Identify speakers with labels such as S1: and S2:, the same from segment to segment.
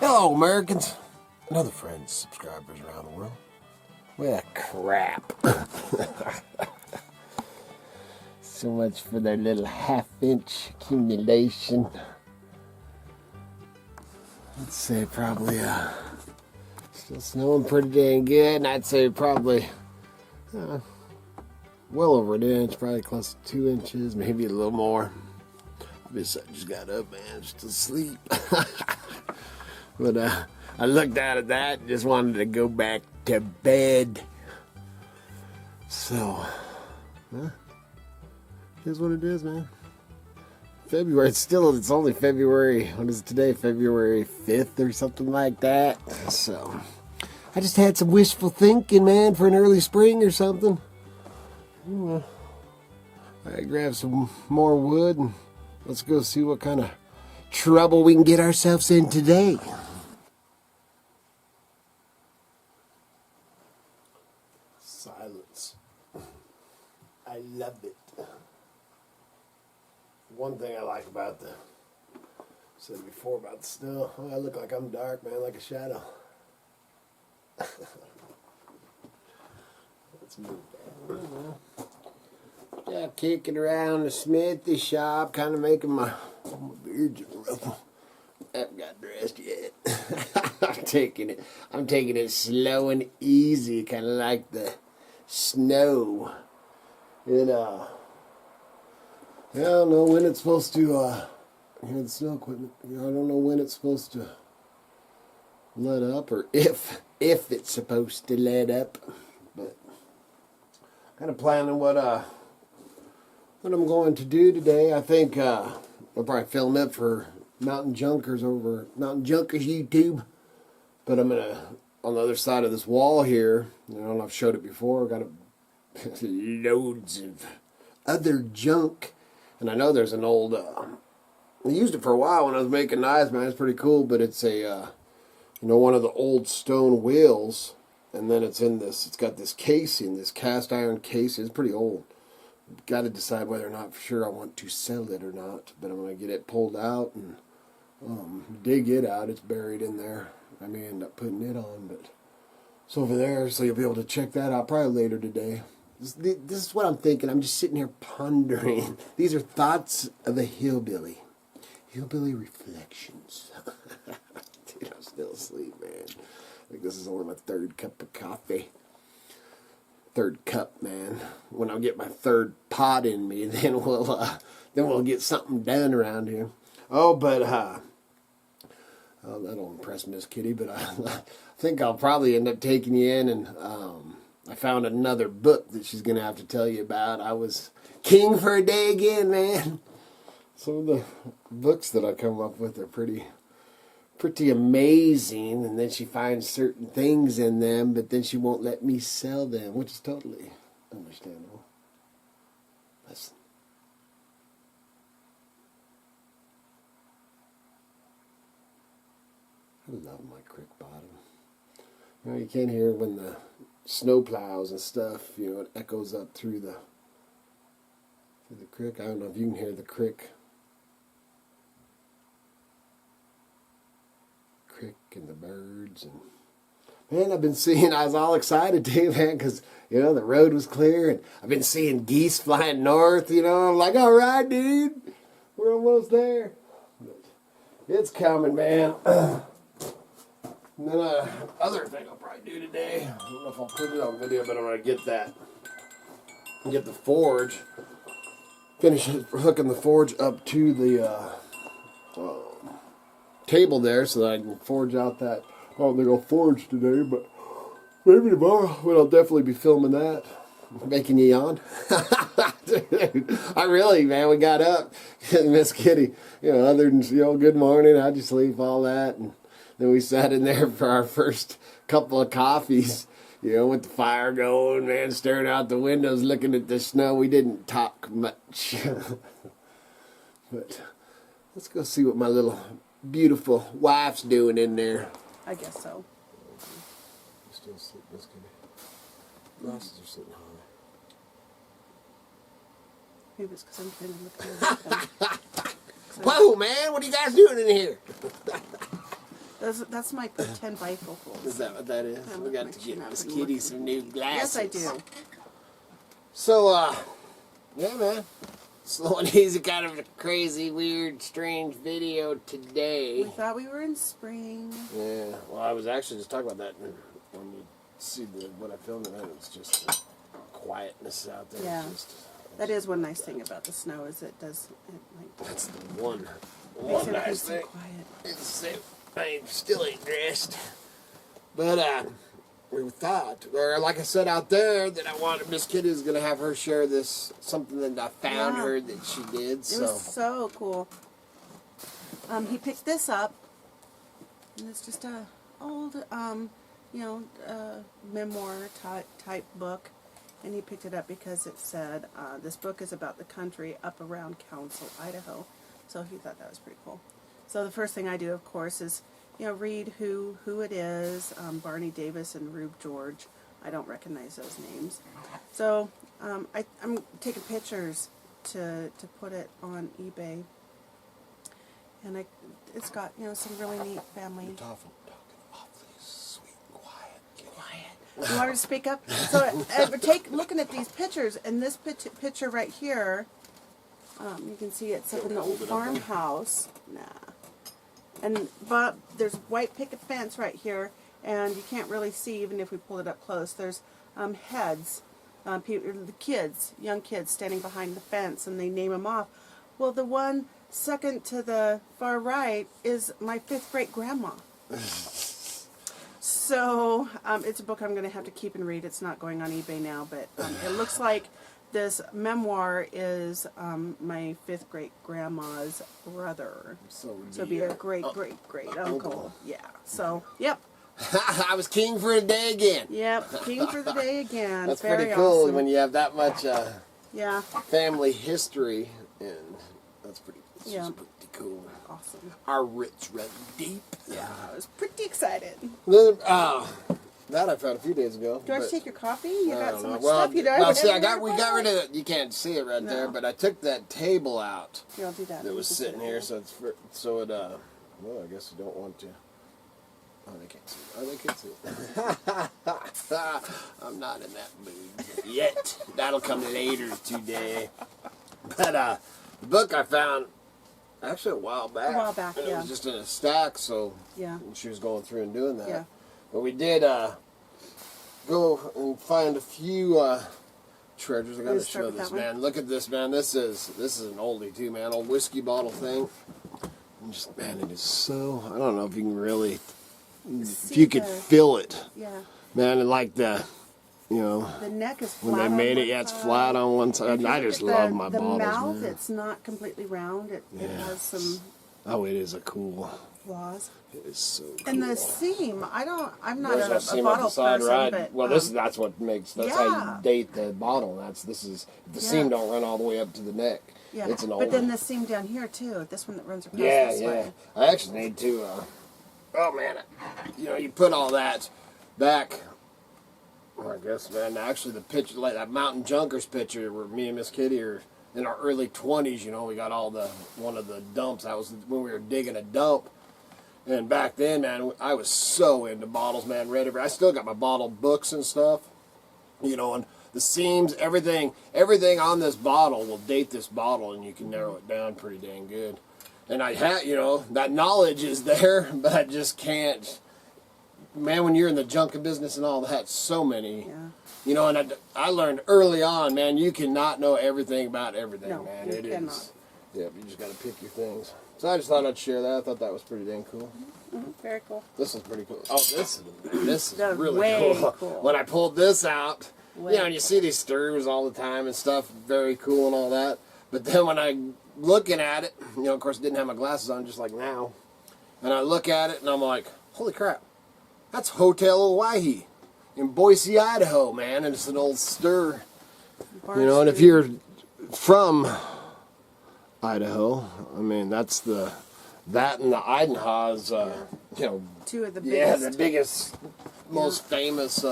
S1: Hello, Americans, and other friends, subscribers around the world. Well, crap. So much for their little half-inch accumulation. I'd say probably still snowing pretty dang good, and I'd say probably well over an inch, probably close to 2 inches, maybe a little more. I just got up, man, just asleep. But I looked down at that and just wanted to go back to bed. So, here's what it is, man. February, it's only February, what is it today? February 5th or something like that. So, I just had some wishful thinking, man, for an early spring or something. I grabbed some more wood and let's go see what kind of trouble we can get ourselves in today. Silence. I love it. One thing I like about I said before about the snow, I look like I'm dark, man, like a shadow. Let's move that. Yeah, kicking around the smithy shop, kind of making my beard's rough. I haven't got dressed yet. I'm taking it slow and easy, kind of like the snow. And I don't know when it's supposed to. Hear the snow equipment. I don't know when it's supposed to let up, or if it's supposed to let up. But kind of planning what I'm going to do today. I think I'll probably film it for Mountain Junkers over Mountain Junkers YouTube. But I'm gonna, on the other side of this wall here, I don't know if I've showed it before, I've got loads of other junk. And I know there's an old, I used it for a while when I was making knives, man. It's pretty cool, but it's a, one of the old stone wheels. And then it's got this casing, this cast iron casing. It's pretty old. Got to decide whether or not for sure I want to sell it or not. But I'm going to get it pulled out and dig it out. It's buried in there. I may end up putting it on, but it's over there, so you'll be able to check that out probably later today. This is what I'm thinking. I'm just sitting here pondering. These are thoughts of a hillbilly. Hillbilly Reflections. Dude, I'm still asleep, man. I think this is only my third cup of coffee. Third cup, man. When I get my third pot in me, then we'll get something done around here. Oh, but that'll impress Miss Kitty. But I think I'll probably end up taking you in, and I found another book that she's gonna have to tell you about. I was king for a day again, man. Some of the books that I come up with are pretty amazing, and then she finds certain things in them, but then she won't let me sell them, which is totally understandable. Listen. I love my Crick bottom. You can't hear when the snow plows and stuff, it echoes up through the Crick. I don't know if you can hear the Crick and the birds, and man, I was all excited too, man, because the road was clear, and I've been seeing geese flying north. I'm like, all right, dude, we're almost there. But it's coming, man. And then other thing I'll probably do today, I don't know if I'll put it on video, but I'm gonna get the forge, finish hooking the forge up to the table there so that I can forge out that. I don't think I'll forge today, but maybe tomorrow. But I'll definitely be filming that. Making you yawn. Dude, I really, man, we got up. Miss Kitty, other than, good morning, how'd you sleep, all that. And then we sat in there for our first couple of coffees, with the fire going, man, staring out the windows, looking at the snow. We didn't talk much. But let's go see what my little beautiful wife's doing in there.
S2: I guess so.
S1: You still asleep, Miss Kitty? Glasses are sitting high.
S2: Maybe it's because I'm trying to look.
S1: Whoa, man! What are you guys doing in here?
S2: That's my pretend bifocals.
S1: Is that what that is?
S2: Yeah,
S1: We got
S2: my
S1: to
S2: chin
S1: get
S2: up
S1: Miss
S2: and
S1: Kitty
S2: look.
S1: some new glasses.
S2: Yes, I do.
S1: So, yeah, man. Slow and easy, kind of a crazy, weird, strange video today.
S2: We thought we were in spring.
S1: Yeah, well, I was actually just talking about that when you see what I filmed, and it's just the quietness out there.
S2: Yeah.
S1: It's just,
S2: That is one nice thing about the snow is it does
S1: that's the one
S2: makes everything
S1: nice
S2: so
S1: thing.
S2: quiet.
S1: It's I still ain't dressed. But, we thought, or like I said out there, that I wanted Miss Kitty's going to have her share this, something that I found her that she did.
S2: It was so cool. He picked this up, and it's just a old, memoir type book, and he picked it up because it said this book is about the country up around Council, Idaho. So he thought that was pretty cool. So the first thing I do, of course, is read who it is. Barney Davis and Rube George. I don't recognize those names. So I'm taking pictures to put it on eBay. And it's got some really neat family.
S1: Talking awfully sweet and quiet.
S2: You want her to speak up? So looking at these pictures, and this picture right here, you can see it's up in the old farmhouse. But there's white picket fence right here, and you can't really see even if we pull it up close. There's heads, young kids standing behind the fence, and they name them off. Well, the one second to the far right is my 5th great grandma. So it's a book I'm going to have to keep and read. It's not going on eBay now, but it looks like this memoir is my 5th great grandma's brother. So it'd be a great uncle. Yeah. So, yep.
S1: I was king for a day again.
S2: Yep. King for the day again.
S1: That's
S2: Very
S1: pretty cool
S2: awesome.
S1: when you have that much
S2: yeah.
S1: family history, and that's pretty cool.
S2: Awesome.
S1: Our roots run deep.
S2: Yeah, I was pretty excited.
S1: That I found a few days ago.
S2: Do I have to take your coffee? You got so much
S1: well,
S2: stuff you don't.
S1: Well, see, we got rid of it. You can't see it right there, but I took that table out.
S2: Yeah, I'll do that.
S1: That was sitting here, so well, I guess you don't want to. Oh, they can't see it. Oh, they can see it. I'm not in that mood yet. That'll come later today. But the book I found actually a while back. And it was just in a stack, so she was going through and doing that.
S2: Yeah.
S1: But we did go and find a few treasures. I gotta show this, man. Look at this, man. This is an oldie too, man. Old whiskey bottle thing. And just, man, it is so. I don't know if you can really, if you could feel it.
S2: Yeah.
S1: Man, and like the
S2: neck is flat.
S1: When they made it, it's flat on one side. I just love my bottles.
S2: The mouth,
S1: man.
S2: It's not completely round. It has some.
S1: Oh, it is a cool.
S2: Flaws.
S1: It is so cool.
S2: And the seam, I'm not a
S1: seam
S2: bottle
S1: side,
S2: person,
S1: right?
S2: but
S1: Well, that's what makes. That's how you date the bottle. The seam don't run all the way up to the neck.
S2: Yeah.
S1: It's an old.
S2: But then the seam down here too. This one that runs across this way.
S1: I actually need to. Oh man, you put all that back. Well, I guess, man. Actually, the picture, like that Mountain Junkers picture, where me and Miss Kitty are in our early 20s. We got one of the dumps. That was when we were digging a dump. And back then, man, I was so into bottles, man. I still got my bottle books and stuff. And the seams, everything on this bottle will date this bottle, and you can narrow it down pretty dang good. And I had, that knowledge is there, but I just can't. Man, when you're in the junket business and all that, so many. Yeah. And I learned early on, man, you cannot know everything about everything, man.
S2: You cannot.
S1: Is. Yep, you just got to pick your things. So I just thought I'd share that. I thought that was pretty dang cool.
S2: Mm-hmm. Very cool.
S1: This is pretty cool. Oh, this is really
S2: way
S1: cool.
S2: cool.
S1: When I pulled this out, and you see these stirs all the time and stuff, very cool and all that. But then when I'm looking at it, of course, I didn't have my glasses on just like now. And I look at it and I'm like, holy crap, that's Hotel Hawaii in Boise, Idaho, man. And it's an old stir. And if you're from Idaho, I mean, that and the Idaho's,
S2: two of the biggest.
S1: Yeah, the biggest, most famous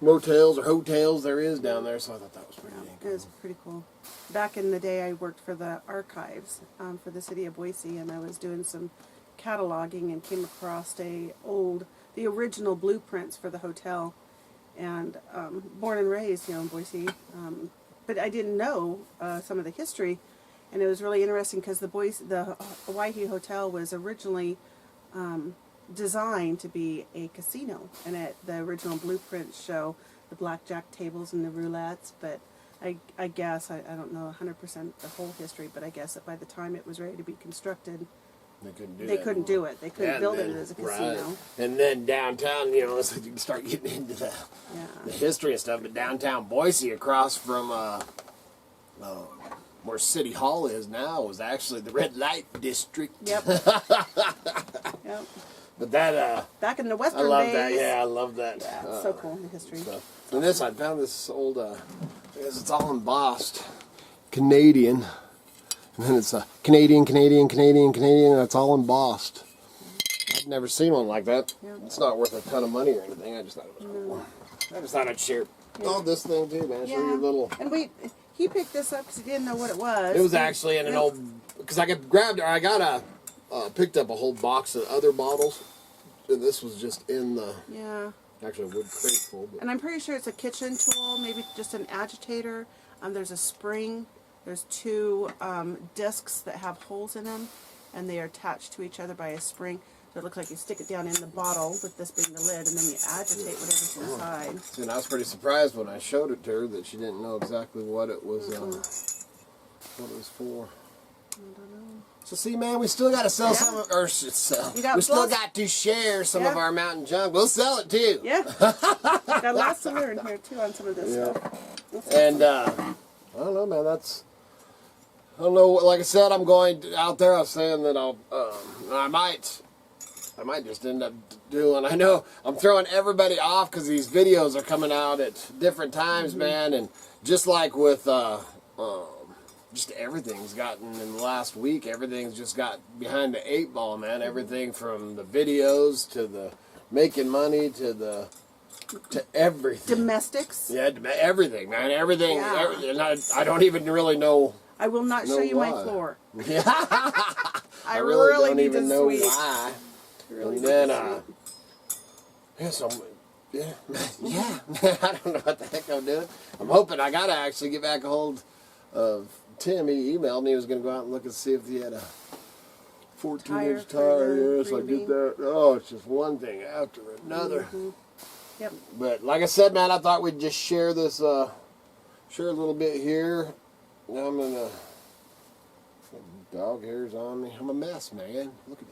S1: motels or hotels there is down there. So I thought that was pretty cool.
S2: It was pretty cool. Back in the day, I worked for the archives for the city of Boise, and I was doing some cataloging and came across the original blueprints for the hotel, and born and raised, in Boise, but I didn't know some of the history, and it was really interesting because the Hawaii Hotel was originally designed to be a casino, and the original blueprints show the blackjack tables and the roulettes, but I guess, I don't know 100% the whole history, but I guess that by the time it was ready to be constructed, they couldn't do it. They couldn't build it as a casino.
S1: Right. And then downtown, so you can start getting into the history and stuff, but downtown Boise, across from where City Hall is now, was actually the red light district.
S2: Yep. Yep.
S1: But that,
S2: back in the Western
S1: I love
S2: days.
S1: that. Yeah, I love that.
S2: Yeah, it's so cool, the history.
S1: And this, I found this old, it's all embossed Canadian. And then it's a Canadian, and it's all embossed. I've never seen one like that. Yeah. It's not worth a ton of money or anything. I just thought it was cool. I just thought I'd share this thing too, man. Show you a little.
S2: And he picked this up because he didn't know what it was.
S1: It was actually in an old, because I picked up a whole box of other bottles, and this was just in the actually a wood crate full. But.
S2: And I'm pretty sure it's a kitchen tool, maybe just an agitator. There's a spring. There's two discs that have holes in them, and they are attached to each other by a spring. So it looks like you stick it down in the bottle, with this being the lid, and then you agitate whatever's inside.
S1: See, and I was pretty surprised when I showed it to her that she didn't know exactly what it was. What it was for.
S2: I don't know.
S1: So see, man, we still got to sell some of, or sell. We still got to share some of our mountain junk. We'll sell it too.
S2: Yeah. Got lots to learn here too on some of this stuff.
S1: And I don't know, man. I don't know. Like I said, I'm going out there. I was saying that I might just end up doing. I know I'm throwing everybody off because these videos are coming out at different times, man. And just like with just everything's gotten in the last week, everything's just got behind the 8 ball, man. Everything from the videos to the making money to everything.
S2: Domestics.
S1: Yeah, everything, man. Everything.
S2: Yeah.
S1: And I don't even really know.
S2: I will not show you my floor.
S1: Yeah.
S2: I really
S1: don't
S2: need
S1: even
S2: to
S1: know
S2: sweep.
S1: why.
S2: Really
S1: And then, I don't know what the heck I'm doing. I'm hoping I gotta actually get back a hold of Tim. He emailed me. He was gonna go out and look and see if he had a 14-inch tire. Yes, I get that. Oh, it's just one thing after another.
S2: Yep.
S1: But like I said, man, I thought we'd just share this, share a little bit here. Now I'm gonna. Dog hairs on me. I'm a mess, man. Look at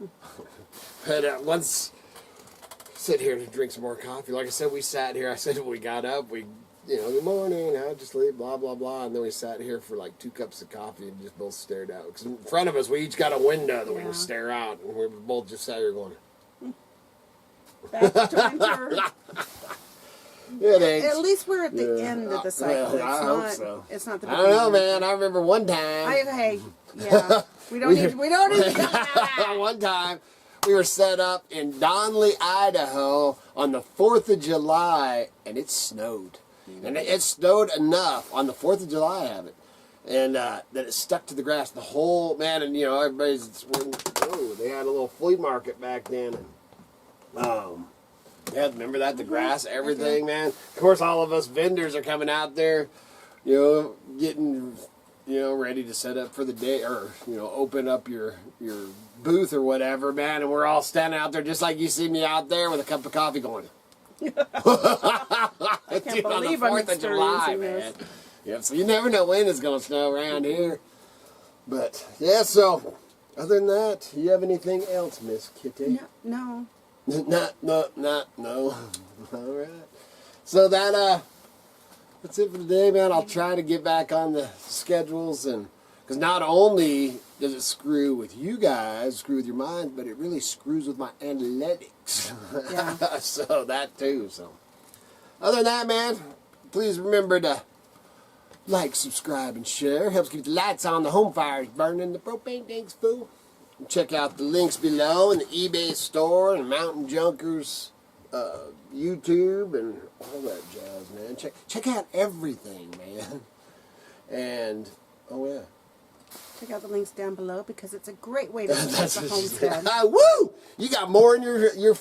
S1: me. But once sit here to drink some more coffee. Like I said, we sat here. I said when we got up, good morning. How'd you sleep? Blah blah blah. And then we sat here for like 2 cups of coffee and just both stared out. Because in front of us, we each got a window that we can stare out, and we both just sat here going.
S2: Back to winter.
S1: It ain't.
S2: At least we're at the end of the cycle.
S1: Well, I hope so.
S2: It's not the
S1: I don't know,
S2: beginning.
S1: man. I remember one time.
S2: We don't need.
S1: One time, we were set up in Donley, Idaho, on the 4th of July, and it snowed. And it snowed enough on the 4th of July, I have it, and that it stuck to the grass. The whole man, and everybody's. They had a little flea market back then, and yeah, remember that? The grass, everything, man. Of course, all of us vendors are coming out there, getting, ready to set up for the day, or, open up your booth or whatever, man. And we're all standing out there just like you see me out there with a cup of coffee going.
S2: I can't believe
S1: on
S2: I'm
S1: the 4th of July, man. Yep, so you never know when it's going to snow around here. But, yeah, so, other than that, you have anything else, Miss Kitty?
S2: No.
S1: No. All right. So that's it for today, man. I'll try to get back on the schedules, and because not only does it screw with you guys, screw with your mind, but it really screws with my analytics.
S2: Yeah.
S1: So that too. So other than that, man, please remember to like, subscribe, and share. Helps keep the lights on, the home fires burning, the propane tanks full. Check out the links below in the eBay store and Mountain Junkers YouTube and all that jazz, man. Check out everything, man. And, oh yeah,
S2: Check out the links down below because it's a great way to support the homestead.
S1: Woo! You got more in your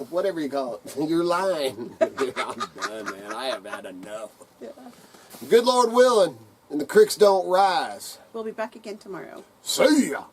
S1: whatever you call it, your line. I'm done, man. I have had enough.
S2: Yeah.
S1: Good Lord willing, and the creeks don't rise.
S2: We'll be back again tomorrow.
S1: See ya!